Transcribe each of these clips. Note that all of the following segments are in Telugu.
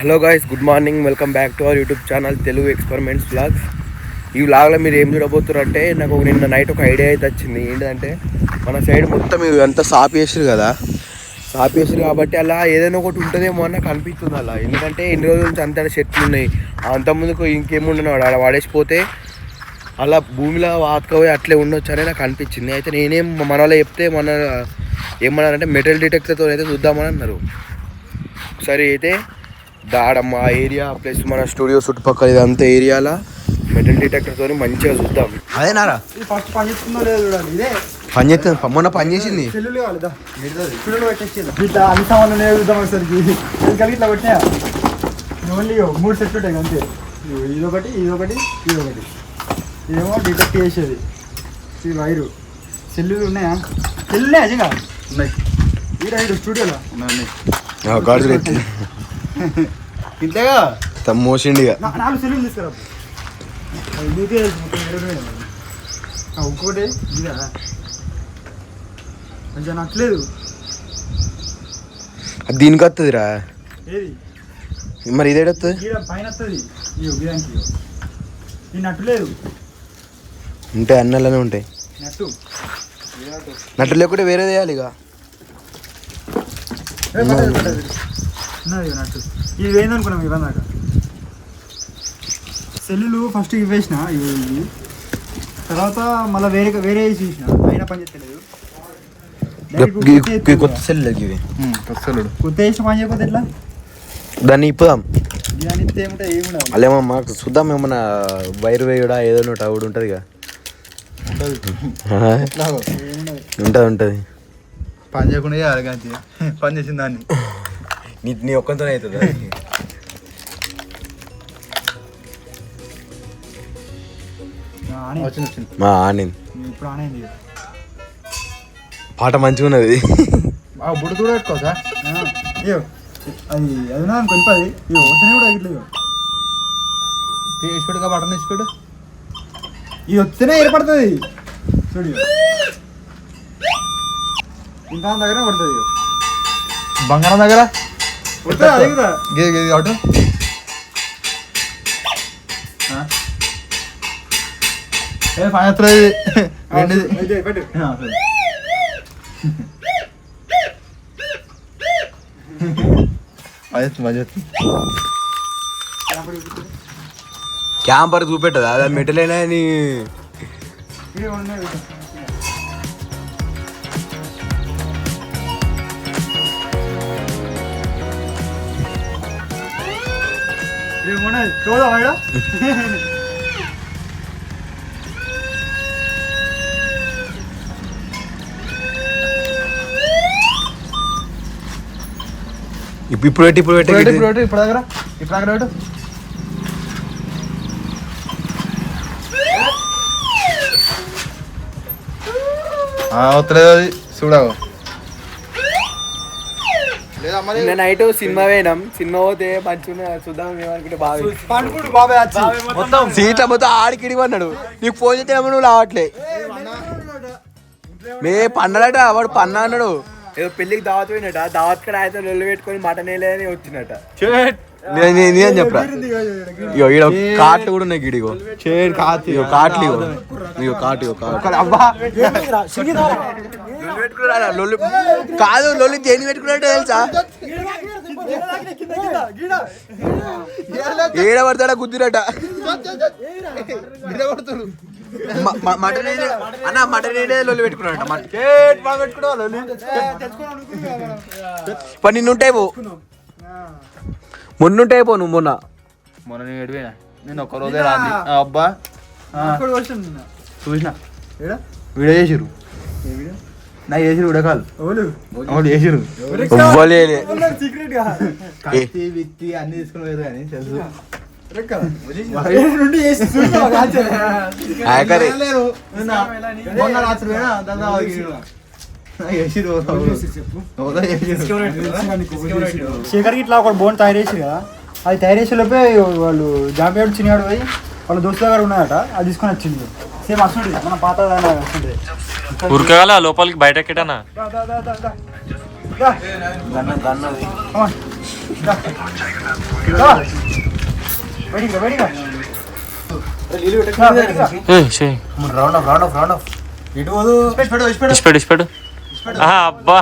Hello guys, good morning. Welcome back to our YouTube channel Telugu experiments vlogs. ఈ వ్లాగ్లో మీరు ఏం చూడబోతున్నారంటే, నాకు నిన్న నైట్ ఒక ఐడియా అయితే వచ్చింది. ఏంటంటే మన సైడ్ మొత్తం ఇవి అంతా సాపేసారు కదా, సాపేసారు కాబట్టి అలా ఏదైనా ఒకటి ఉంటుందేమో అని నాకు అనిపిస్తుంది అలా. ఎందుకంటే ఇన్ని రోజుల నుంచి అంతా చెట్లు ఉన్నాయి, అంతకుముందుకు ఇంకేముండను వాడు అలా వాడేసిపోతే అలా భూమిలో వాతకపోయి అట్లే ఉండొచ్చు అని నాకు అనిపించింది. అయితే నేనేం మన వాళ్ళు చెప్తే ఏమన్నారంటే మెటల్ డిటెక్టర్తో అయితే చూద్దామని అన్నారు. సరే అయితే మా ఏరియా ప్లస్ మన స్టూడియో చుట్టుపక్కల ఇదంతా ఏరియాలో మెటల్ డిటెక్టర్తో మంచిగా చూద్దాం. అదేనారా ఫస్ట్ పని చేస్తుందో లేదు చూడాలి. ఇదే పని చేస్తుంది, మొన్న పని చేసింది. సెల్లులు కావాలి ఇట్లా అన్ని సామాన్లు చూద్దాం ఒకసారికి. కలిగి ఇట్లా పెట్టినా ఓన్లీ 3 సెట్లు ఉంటాయి అంతే. ఇదొకటి ఇదొకటి ఇదొకటి. ఇదేమో డిటెక్ట్ చేసేది. ఈ వైరు సెల్లులు ఉన్నాయా? సెల్లులే అజంగా ఉన్నాయి. ఈ స్టూడియోలో ఇంతగా మోసిండిగా 4 సెల్లులు తీసుకురా. ఒక్కొక్కటి ఇదా కొంచెం నచ్చలేదు. దీనికి వస్తుందిరా. ఏది మరి ఇదేడు వస్తుంది పైన వస్తుంది. ఇదానికి ఈ నట్టు లేదు. ఉంటాయి, అన్నలోనే ఉంటాయి. నట్టు లేకుంటే వేరే వేయాలి. ఇక ఉన్నది నట్టు. ఇది ఏందనుకున్నాం ఇవన్నాక సెల్లులు ఫస్ట్ ఇవేసిన ఇవి, తర్వాత మళ్ళీ వేరే చూసిన అయినా పని చేస్తలేదు. కొత్త సెల్లు ఇవి, కొత్త వేసిన పని చేయకపోతే ఎట్లా? దాన్ని ఇప్పుదాం. దాన్ని ఇస్తే ఏముంటుంది? ఏముండదు. మళ్ళీ ఏమో మాకు చూద్దాం, ఏమన్నా వైరు వేయడా ఏదో ఒకటి అవుడు ఉంటుంది. ఉంటుంది పని చేయకుండా అడగాంచి పని చేసిన దాన్ని నీ ఒక్కరితోనే అవుతుంది. మా ఆనింది ఇప్పుడు ఆనేది. పాట మంచిగా ఉన్నది. బుడ్డు కూడా పెట్టుకోవచ్చా? అయ్యో అది అదినా కొనిపది. ఇవి వస్తేనే కూడా అగిట్లేదు. తీసిపెట్టుగా బటన్ తీసిపెట్టు. ఇది వస్తేనే ఏర్పడుతుంది. చూడు ఇంకా దగ్గర పడుతుంది. బంగారం దగ్గర అది కూడా అటు క్యాంపర్ చూపెట్టదు. అదే మెటలైనా నీ చూడవాడా? ఇప్పుడు దగ్గర వస్తలేదు అది చూడవు. నైట్ సినిమా పోయినాం. సినిమా పోతే మంచిగా చూద్దాం ఏమనుకుంటే మొత్తం సీట్ల మొత్తం ఆడికిడి అన్నాడు. నీకు ఫోన్ చేస్తే నువ్వు రావట్లే. మే పన్నడట, వాడు పన్నా అన్నాడు. ఏదో పెళ్ళికి దావత్ పోయినట. దావత్ కూడా అయితే లొల్లు పెట్టుకొని మటన్ వేయలేదని వచ్చినట. నేనేం చెప్పరా, ఇగో ఈడ కాట్లు కూడా ఉన్నాయి. గిడిగో కాట్లు, ఇగో కాటు కాదు. లొల్లి దేని పెట్టుకున్నట్టు తెలుసా? ఏడ పడతాడా గుద్దిరట. మటన్ అన్న మటన్ లొల్లి పెట్టుకున్నాడట. పని నిన్నుంటాయి పో, మొన్నుంటాయి పో. నువ్వు మొన్న నేను ఎడిపోయినా. నేను ఒక్క రోజే రాంది. అబ్బా చూసిన వీడియో చేసిరు. నాకు చేసిరు వీడియో కాల్ చేసిరు. వ్యక్తి అన్ని తీసుకుని పోయారు కానీ తెలుసు. శేఖర్కి ఇట్లా ఒక బోన్ తయారు చేసి కదా, అది తయారు చేసేలోపే వాళ్ళు జాంపేడు చిన్నాడు పోయి వాళ్ళ దోస్తు దగ్గర ఉన్నాయట. అది తీసుకొని వచ్చింది. సేమ్ అసలు మన పాత ఉరకగల లోపలికి బయట ఎక్కడనా. ఇటు పోదు ఇష్టపడు అబ్బా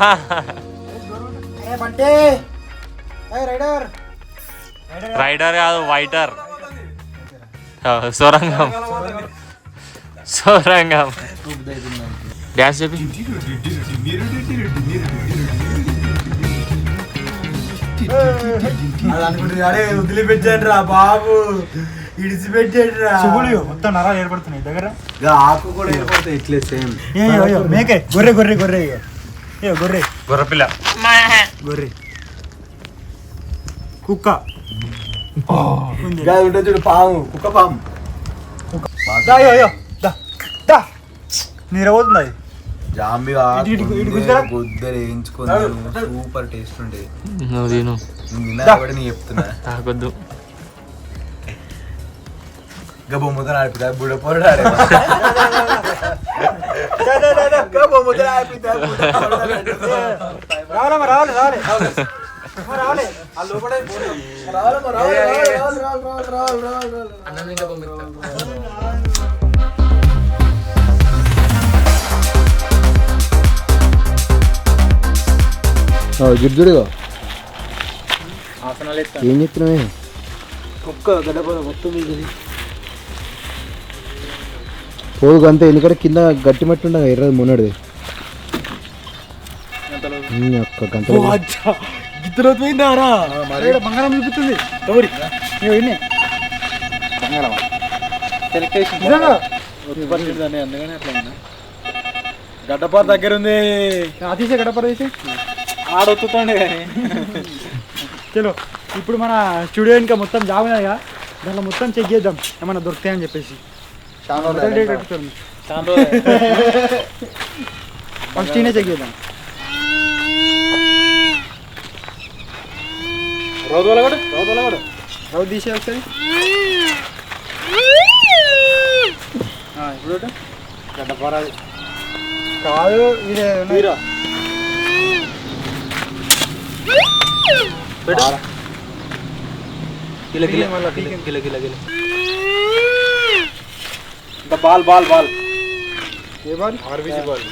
రైడర్ కాదు వైటర్ సొరంగం డ్యాన్స్ చెప్పి అరే వదిలిపెట్టాడు రా బాబు, ఇడిచిపెట్టాడు రా. చెవులు మొత్తం నరాలు ఏర్పడుతున్నాయి దగ్గర, ఆకు కూడా ఏర్పడతాయి ఇట్లే సేమ్. మేకే గొర్రె గొర్రె గొర్రె గొర్రె గొర్రెపిల్ల గొర్రె కుక్క ఉంటుంది చూడు, పాము, కుక్క పాము. నీరవుతుంది అది. జాంబీ గుద్దలు వేయించుకొని సూపర్ టేస్ట్ ఉండేది. నువ్వు తిను, నీ చెప్తున్నా తాగొద్దు. బొమ్మతో ఆడిపితా బుడపోడు గిడ్జుడుగా ఏం చెప్తున్నావే? కుక్క గడపడ మొత్తం పోదు అంతే, ఎందుకంటే కింద గట్టి మట్టి ఉండగా ఎర్రది మొన్నటిది ఒక్క గంట బంగారం చూపిస్తుంది. గడ్డపార దగ్గర ఉంది, తీసే గడ్డపార తీసే ఆడొత్తుతాండే కానీ. చలో ఇప్పుడు మన స్టూడియో ఇంకా మొత్తం జాబ్ ఉన్నదిగా, దాంట్లో మొత్తం చెక్ చేద్దాం ఏమన్నా దొరుకుతాయని చెప్పేసి. ఫస్ట్ ఈయనే చెక్ చేద్దాం. రౌత్ తీసే ఒకసారి. ఇప్పుడు గడ్డపార కాదు, ఇదే బాల్ బాల్ బాల్ ఏ బాల్? RBC ball.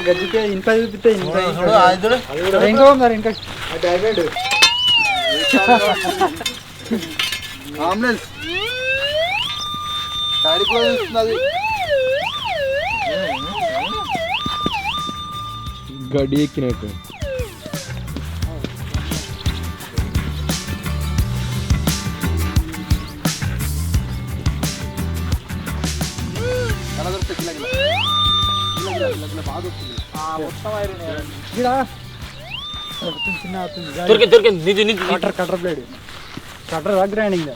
గజ్జికే ఇంత చూపిస్తే ఇంకా ఉందా ఇంకా అంబులెన్స్ గడి ఎక్కినట్టు కటర్ బ్లేడ్, కటర్ గ్రైండింగ్,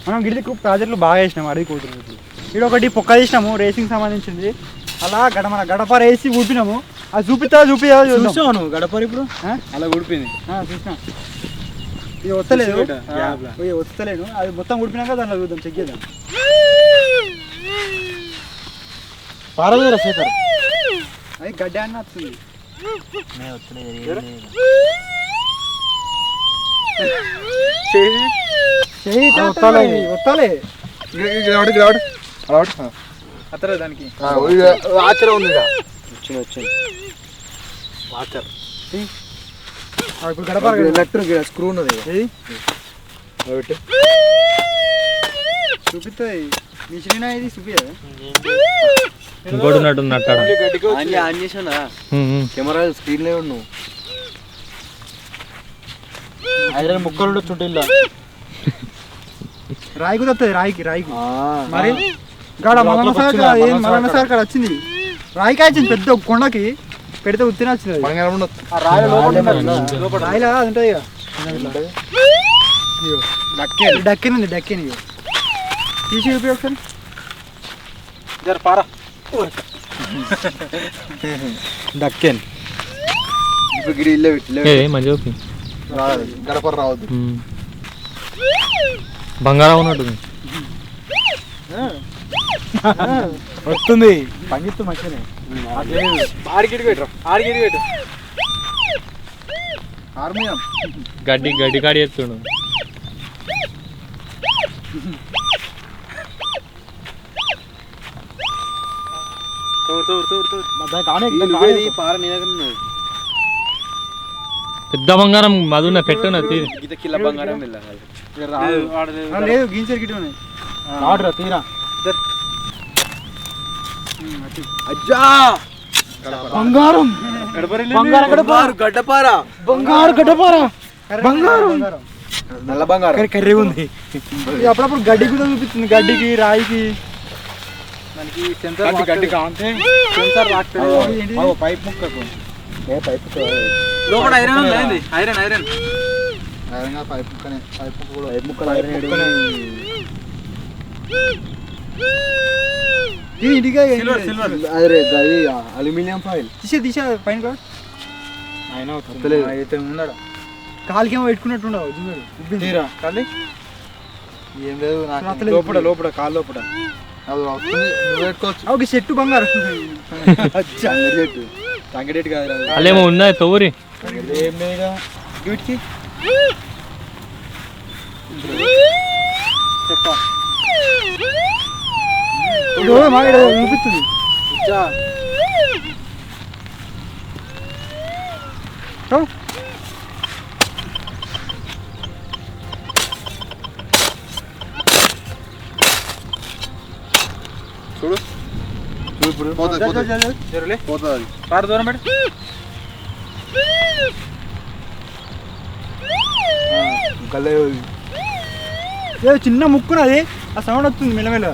మనం గిడికి ప్రాజెక్టులు బాగా వేసినాము. అడిగి కూతురు ఇక్కడ ఒకటి పొక్క తీసినాము రేసింగ్ సంబంధించింది. అలా మన గడపర వేసి ఊపినాము. అది చూసాను గడపర ఇప్పుడు అలా ఊడిపోయింది. చూసినా ఇది వస్తలేదు, వస్తలేను. అది మొత్తం ఊడిపోయినాక దాంట్లో చూద్దాం, చెక్ చేద్దాం. పారదూర శేఖర్ అది గడ్డ అని వస్తుంది. వస్తాలే అతలే దానికి వాచర్ ఉంది, వచ్చింది వాచర్. ఇప్పుడు గడప స్క్రూ ఉన్నది, చూపిస్తుంది మిషన్ ఇది చూపించదు. ఇంకోటి ఉన్నట్టు కెమెరా స్క్రీన్ లో ఉన్నావు. ఐరన్ ముక్కలు చుట్టిల్లా రాయికి వస్తుంది, రాయికి మరి గాడ మల్లన్న సార్ కాడ వచ్చింది. రాయికి వచ్చింది పెద్ద కొండకి పెడితే ఉత్తిన వచ్చింది. రాయిలా అది ఉంటుంది ఇక డక్కెన్ ఉంది, డక్కెన్ ఇక తీసి చూపి ఒకసారి పారా. డక్కెన్ ఇప్పుడు గిడి ఇల్లే మంచిగా గడపర రావద్దు, బంగారం ఉన్నట్టుంది. వస్తుంది పంగిస్తూ మంచిగానే. ఆడికి పెట్టు హార్మోనియం గడ్డి కాడి ఎత్తుడు పెద్ద బంగారం మధున పెట్టున కిలో బంగారం లేదు గీంచర్ గిట్ ఉన్నాయి ఆర్డర్ తీరా అజ్జా బంగారం గడ్డపార బంగారు గడ్డపార బంగారం నల్ల బంగారం కర్రీ ఉంది ఇది అప్పుడప్పుడు గడ్డి కూడా చూపిస్తుంది గడ్డికి రాయికి మనకి సెన్సార్ గడ్డి కాంతే సెన్సార్ లాక్తది పైప్ ముక్కకు పైప్ లోపల ఐరన్ ఉంది ఐరన్ ఐరన్ పైప్ ముక్కనే పైప్ ముక్క కూడా పైప్ ముక్కలు ఐరన్ ఇది ఇదిగా సిల్వర్ అరే గది అల్యూమినియం ఫాయిల్ తీసే పైన కూడా ఆయన వస్తలేదు. అయితే ఉన్నాడు కాలికేమో పెట్టుకున్నట్టు ఉండవు తీరా కాలి ఏం లేదు లోపల కాలు లోపల అది వస్తుంది నువ్వు పెట్టుకోవచ్చు ఒక చెట్టు బంగారు చెట్టు తంగడేటి కాదు అల్లేమో ఉన్నాయి తోరి ఏం లేదుగా వీటికి చూపిస్తుంది చూడు ఇప్పుడు పోతుంది కారు దూరం పెట్టి చిన్న ముక్కునది ఆ సౌండ్ వస్తుంది మెల్లమెల్ల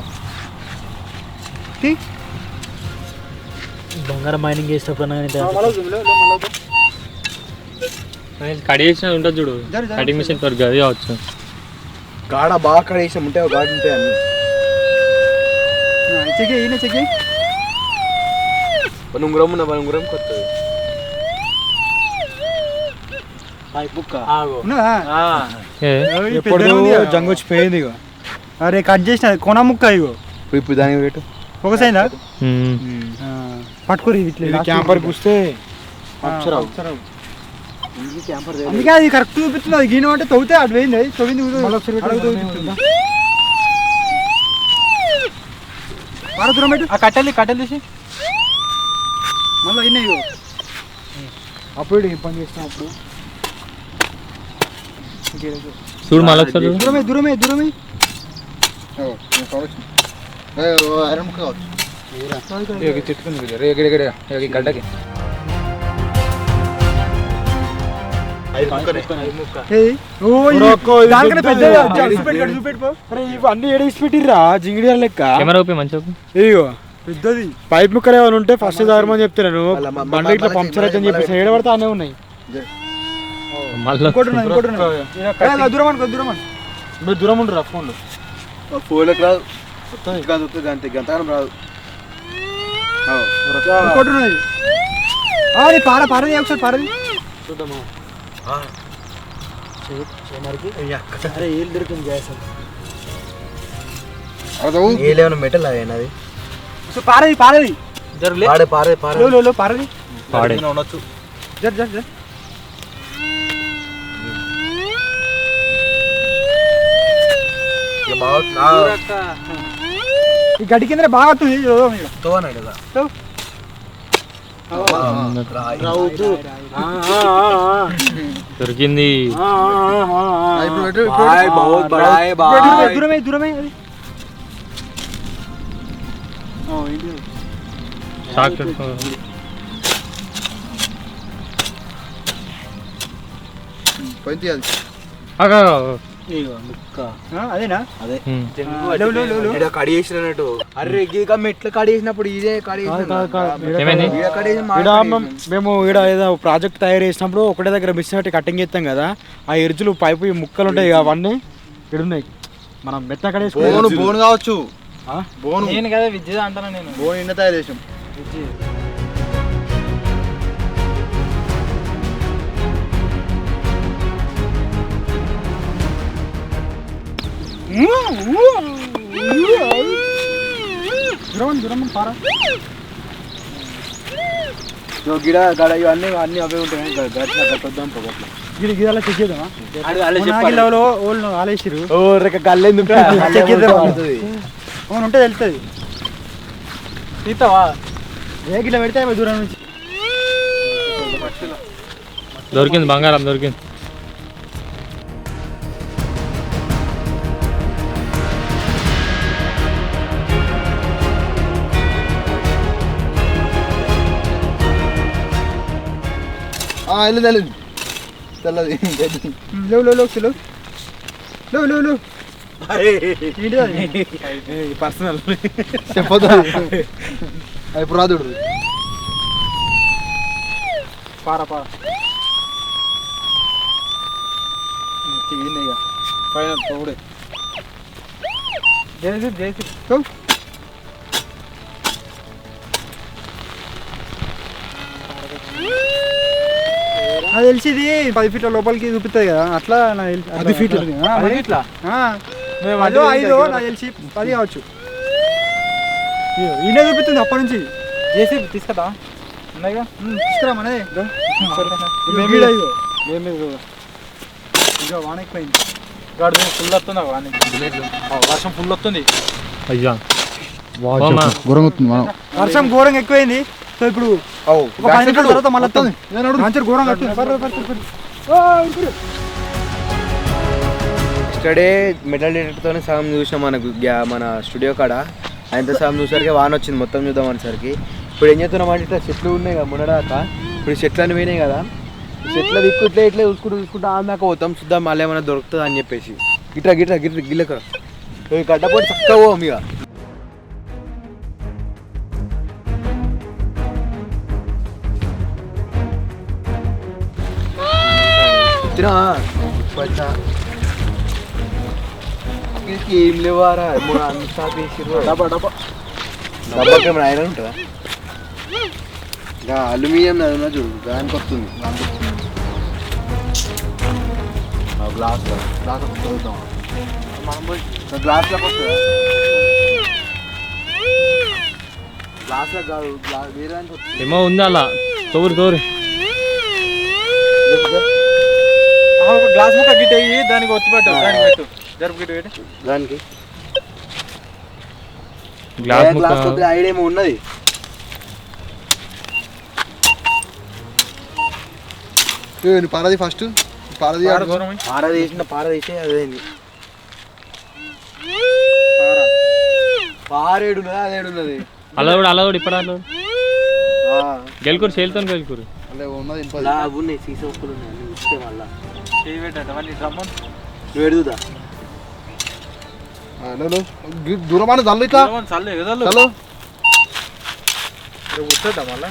బంగారం మైనింగ్ చేసేటప్పుడు కడి చేసిన ఉంటుంది చూడు కటింగ్ మిషన్ త్వరగా అది కావచ్చు గాడ బాగా కడేసాం ఉంటే ఒక గాడు ఉంటాయి అన్ని చెక్ ఈయన చెక్ ఉంగరం ఉన్న ఉంగరం కొత్తది ఎప్పుడు జంగు వచ్చిపోయింది ఇగో అరే కట్ చేసిన కొన ముక్క ఇగో ఇప్పుడు దానికి రేటు ఫోకస్ అయిందా పట్టుకోరు క్యాంపర్ కూస్తే అందుకే అది కరెక్ట్ చూపిస్తుంది అది గీన అంటే తవ్వుతే అటు పోయింది తవ్వింది దూరం పెట్టి ఆ కట్టెలు తీసి మళ్ళీ ఇన్న ఇగో అప్పుడు ఏం పని చేసినప్పుడు చూడు మళ్ళీ ఒకసారి దూరమే గడ్డకి ఇవన్నీ ఏడేసి పెట్టిర్రా జింగిడి లెక్క కెమెరా ఓపి మంచిగా ఇగో పెద్దది పైప్ ముక్కలు ఏమైనా ఉంటే ఫస్ట్ దారమని చెప్తున్నాను బండి ఇట్లా పంక్చర్ అయితే అని చెప్పేసి ఏడబడితే అనే ఉన్నాయి మళ్ళీ దూరం ఉండరా ఫోన్లో ఫోన్లకు రాదు వస్తుంది అంతే గంతగానం రాదు ఇంకోటి ఉన్నది పారది ఒకసారి పారది చూద్దామా ఏం దొరికింది గ్యాస్ ఏలేమన్నా మెటల్ అది పారది పాడే పారది పాడే ఉండొచ్చు జర్ ఈ గడ్డి కింద బాగా వస్తుంది దొరికింది దూరమే షాక్ అదేనా కడి చేసినట్టు అరే మెట్లు కడి చేసినప్పుడు ఇదే కడి మేము ఈడ ఏదో ప్రాజెక్ట్ తయారు చేసినప్పుడు ఒకటే దగ్గర మిషన్ పెట్టి కటింగ్ చేస్తాం కదా ఆ ఎరుచులు పైపు ముక్కలు ఉంటాయి అవన్నీ ఇడున్నాయి మనం మెత్త కడేసి బోన్ కావచ్చు బోను నేను కదా విద్య అంటాను నేను బోన్ ఇన్న తయారు చేసాం దూరం పారా గిడ గడ ఇవన్నీ అవే ఉంటాయి గట్ల గట్టొద్దాం పొగట్ల గిరిగిరి చెక్ చేద్దామా వాళ్ళు ఆలేసిరు ఓ రేక గల్లెందుకు చెక్ చేద్దాం అవును ఉంటే తెలుస్తుంది తీస్తావా ఏ గిట్లా పెడితే దూరం నుంచి దొరికింది బంగారం దొరికింది. వెళ్ళదు తెల్లది లేవు లేవు లేవు లేవు లేవు లేవు లేవు ఏంటిది అది? పర్సనల్ చెప్పదు ఇప్పుడు రాదుడు పారా పారా ఫైనల్ తోడే జేసీ జేసీ అది తెలిసింది 10 ఫీట్ల లోపలికి చూపిస్తుంది కదా అట్లా నాకు తెలిసి 10 ఫీట్లు? ఇట్లా అదో 5 నాకు తెలిసి 10 కావచ్చు. ఈయన చూపిస్తుంది అప్పటి నుంచి. జేసీ తీసుకదా ఉన్నాయిగా తీసుకురా మనదే ఇక వానెక్కిపోయింది గాడు ఫుల్ వస్తుంది వర్షం ఫుల్ వస్తుంది. అయ్యా వర్షం ఘోరంగా ఎక్కువైంది. సో ఇప్పుడు ఒక 5 నిమిషాల తర్వాత మళ్ళీ వస్తుంది మంచి ఘోరంగా స్టడే మెటల్ డిటెక్టర్తోనే సగం చూసినాం మనకు మన స్టూడియో కాడ. ఆయనతో సగం చూసరికి వాన వచ్చింది మొత్తం చూద్దాం అనేసరికి. ఇప్పుడు ఏం చేస్తున్నాం అంటే ఇట్లా చెట్లు ఉన్నాయి కదా మునడాక, ఇప్పుడు చెట్లు అని పోయినాయి కదా, చెట్ల దిక్కు ఇట్లా ఇట్లా చూసుకుంటూ ఆమెక పోతాం చూద్దాం మళ్ళీ ఏమైనా దొరుకుతుంది అని చెప్పేసి. గిట్లా గిట్లా గిట్ల గిల్లక గడ్డపోయి చక్కగా పోం ఇక. ఏం లేవారా అంతా వేసిర్రు. డబ్బాకి ఏమైనా ఐరన్ ఉంటుందా? ఇంకా అల్యూమినియం అది ఉన్నా చూడు దానికి వస్తుంది. గ్లాస్లో గ్లాస్లోకి వస్తుందా? గ్లాస్లో కాదు వేరే దానికి వస్తుంది. ఏమో ఉంది అలా తోరు ఒక గ్లాస్ ముక్క గిట్టయి దానికి వచ్చి పెట్టు దానికి పెట్టు జరుపు గిట్టు పెట్టి దానికి గ్లాస్ ఐడియా ఏమో ఉన్నది. పారది ఫస్ట్ పారదీసే అదేంది పారేడున్నది అదేడున్నది అలా కూడా ఇప్పుడు అలా గెలుకూరు చేలుతో గెలుకూరు ఉన్నాయి సీసా ఉప్పులు ఉన్నాయి ఇస్తే మళ్ళా పెడుదా దూరమైన చల్లు ఇట్లా చల్లు కూర్చోద్దా మళ్ళా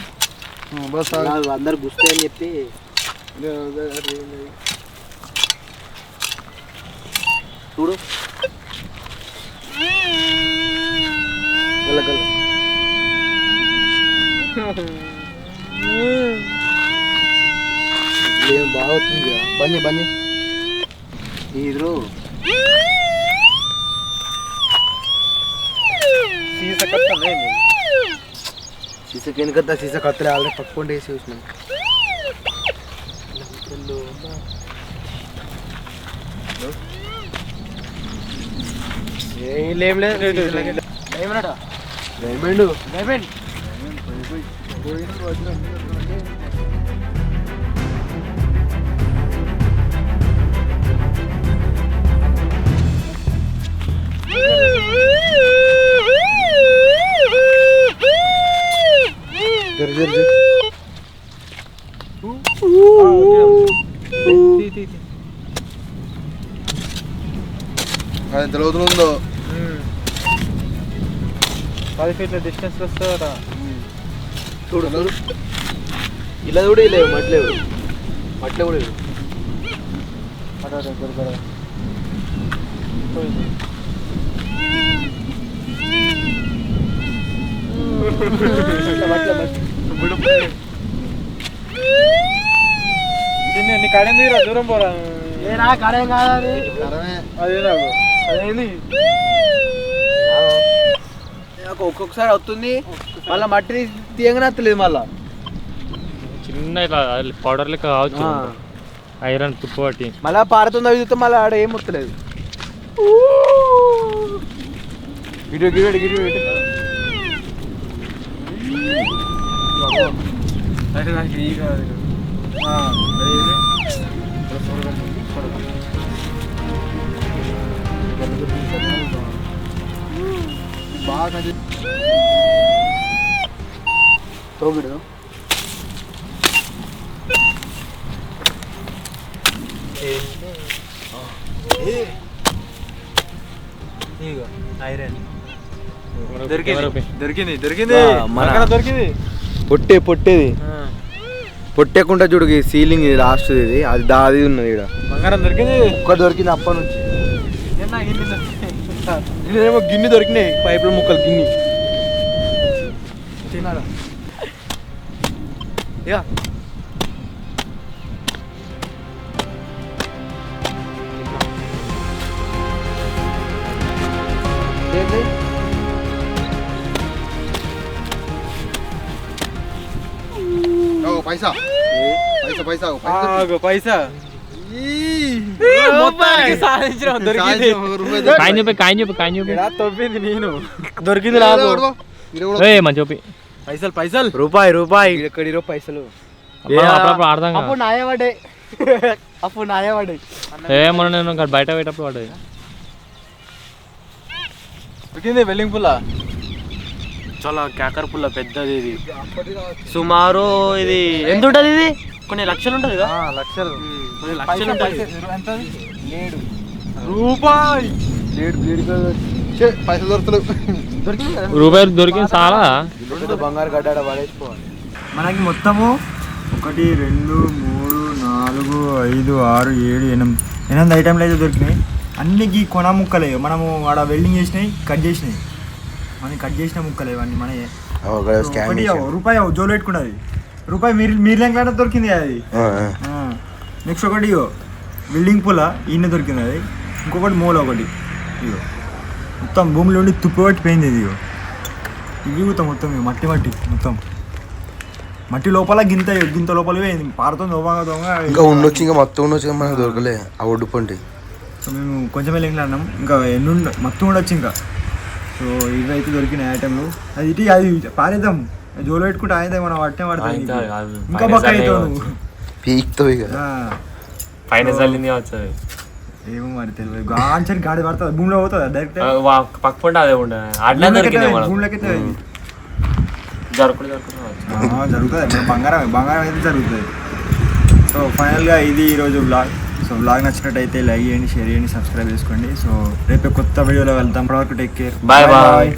అందరు గుస్తే అని చెప్పి చూడు బాగా అవుతుంది బన్నీ ఇద్దరు సీసకి ఎందుకంతా సీసా కత్తలే ఆల్రెడీ పట్టుకుంటే వేసి చూసినాం. ఏం లేదు డైమండ్ ఎంత లోతులు ఉందో 10 ఫీట్ల డిస్టెన్స్ వస్తుందట. చూడు ఇలా కూడా లేవు మట్లేవు మట్లే కూడా లేవు. నీ కడేంది దూరం పోరా కరేం కాదు అదే నాకు అదేంది ఒక్కొక్కసారి అవుతుంది మళ్ళీ మట్టి తీయగానే వస్తలేదు మళ్ళా చిన్న ఇట్లా పౌడర్ లెక్క కావచ్చు. ఐరన్ తుప్పు పట్టి మళ్ళా పారుతుంది అవి చూస్తే మళ్ళీ ఆడ ఏం ముట్టలేదు. గిడి గిడి గిడి గిడి బాగా తోగిడు ఐరన్ దొరికింది దొరికింది మన దొరికింది. పొట్టేది పొట్టేకుండా చూడు సీలింగ్ ఇది లాస్ట్ ఇది అది దాది ఉన్నది ఇక్కడ బంగారం దొరికింది. ఒక్క దొరికింది అప్పటి నుంచి. ఇదేమో గిన్నె దొరికినాయి పైపుల ముక్కలు గిన్నె తినాలా ఇక పైసా పైసా పైసా సాధించిన దొరికింది. కాయని చెప్పి తొప్పింది నేను. దొరికింది నాకు మంచి చెప్పి పైసలు రూపాయి ఎక్కడిరో పైసలు అప్పుడప్పుడు ఆడదాం కదా. అప్పుడు నాయవాడే అప్పుడు నాయవాడే మొన్న నేను ఇక్కడ బయట పోయేటప్పుడు పడ్డది. దొరికింది వెల్లింగ్ పుల్ల. చాలా కేకర్ పుల్ల పెద్దది ఇది. సుమారు ఇది ఎంత ఉంటుంది? ఇది కొన్ని లక్షలు ఉంటుంది కదా. లక్షలు కొన్ని లక్షలు ఉంటుంది. రూపాయి పైసలు దొరుకుతలేవు. రూపాయలు దొరికింది చాలా. బంగారు గడ్డ పడేసుకోవాలి. మనకి మొత్తము 1 2 3 4 5 6 7 8 ఐటెంలు అయితే దొరికినాయి. అన్ని కొన ముక్కలే, మనము ఆడ వెల్డింగ్ చేసినాయి, కట్ చేసినాయి. మనం కట్ చేసిన ముక్కలే ఇవన్నీ మన రూపాయి జోలు పెట్టుకున్నది. రూపాయి మీరు లెంకలైనా దొరికింది అది. నెక్స్ట్ ఒకటి వెల్డింగ్ పుల్ల ఈయన దొరికింది అది. ఇంకొకటి మూల ఒకటి ఇగో మొత్తం భూమిలో ఉండి తుప్పు పట్టిపోయింది ఇది. ఇవి మొత్తం మట్టి మొత్తం మట్టి లోపల గింత లోపల పారుతుంది. ఇంకా ఉండొచ్చు, ఇంకా మొత్తం ఉండొచ్చు, మనకు దొరకలే ఆ ఒడ్డు పంటి. సో మేము కొంచెం వెళ్ళినాం, ఇంకా ఎన్ని మొత్తం ఉండొచ్చు ఇంకా. సో ఇవి అయితే దొరికినాయి ఐటెంలు. అది పారేద్దాం, జోలు పెట్టుకుంటే ఆయన మనం పట్టే పడుతుంది. ఇంకా బక్క అవుతావు పీక్తో ఇక పైన చల్లింది కావచ్చు. ఏమో మరి తెలియదు. గాంచని గాడి పడుతుంది, భూమిలో పోతుంది డైరెక్ట్. పక్క అదే ఉండే అడ్లా దొరికింది. భూమిలోకి అయితే జరుగుతుంది. బంగారం అయితే జరుగుతుంది. సో ఫైనల్గా ఇది ఈరోజు బ్లాగ్. సో బ్లాగ్ నచ్చినట్టయితే లైక్ చేయండి, షేర్ చేయండి, సబ్స్క్రైబ్ చేసుకోండి. సో రేపు కొత్త వీడియోలో వెళ్తాం. అప్పటి వరకు టేక్ కేర్. Bye bye.